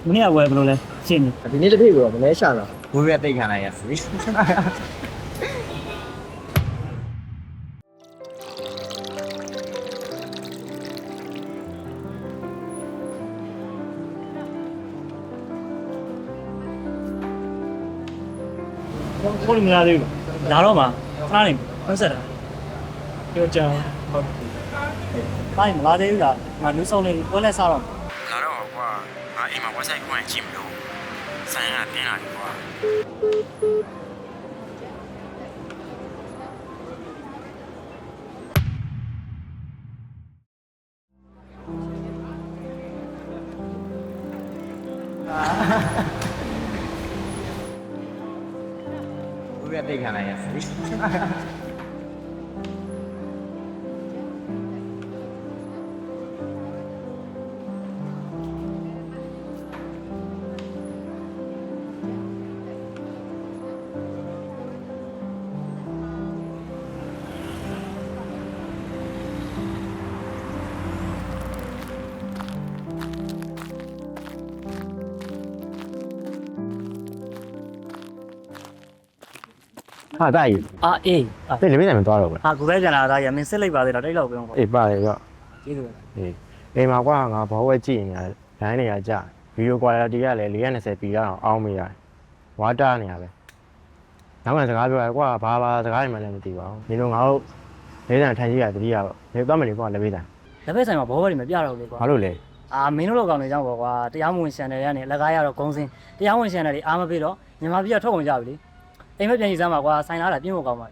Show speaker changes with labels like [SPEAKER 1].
[SPEAKER 1] မနေ့ကဝယ်ဘယ်လိုလဲရှင်းနေ
[SPEAKER 2] ဒီနေ့တစ်ဖိတ်ကိုတော့မလဲရှာတော့
[SPEAKER 3] ဘိုးရတိတ်ခံလိုက်ရစီ
[SPEAKER 1] ကိုယ်မလာသေးဘူးလာတော့မှခဏနေဟုတ်ဆက်တာပြောကြဟုတ်တိုင်းမလာသေးဘူးလားငါလူဆောင်လေးပွဲလက်စားတော့
[SPEAKER 3] လာတော့ကွာငါအိမ်မှာ website ကိုကြည့်မလို့ဆိုင်ရတင်းလာတယ်ကွာ ဘိုးရတိတ်ခံလိုက်ရစီဟာတိုက်
[SPEAKER 1] အာအေး
[SPEAKER 3] တဲ့လေမင်းနိုင်မသွားတော့ဘူး
[SPEAKER 1] ဟာကိုပဲပြန်လာတာရမင်းစစ်လိုက်ပါသေးတော့တိတ်လောက်ပြောပါ
[SPEAKER 3] အေးပါတယ်ရော
[SPEAKER 1] ကျေးဇူး
[SPEAKER 3] အေးအိမ်မှာကွာငါဘောဝဲကြည့်နေရတယ်ဒိုင်းနေရကြဗီဒီယိုကွာတီကလည်း420ပီလောက်အောင်မရတယ်ဝါတာနေရပဲနောက်မှစကားပြောရကွာဘာစကားမှလည်းမသိပါဘူးဒီလိုငါတို့လေးတန်ထိုင်ကြည့်ရတတိယပေါ့နေသွားမယ်လေကွာလက်ပေးတန်
[SPEAKER 1] လက်ဖက်ဆိုင်မှာဘောဘတွေမပြတော့လေကွာ
[SPEAKER 3] ဘာလို့လဲ
[SPEAKER 1] အာမင်းတို့လောက်ကောင်နေကြောင်းပေါ့ကွာတရားမဝင်ရှန်တယ်ကနေလက်ကားရတော့ဂုံးစင်းတရားဝင်ရှန်တယ်လေအားမပေးတော့ညီမပြထွက်ကုန်ကြပြီလေအိမ်မက်ပြန်ကြီးစမ်းပါကွာဆိုင်လာတာပြင်းဖို့ကောင်းပါ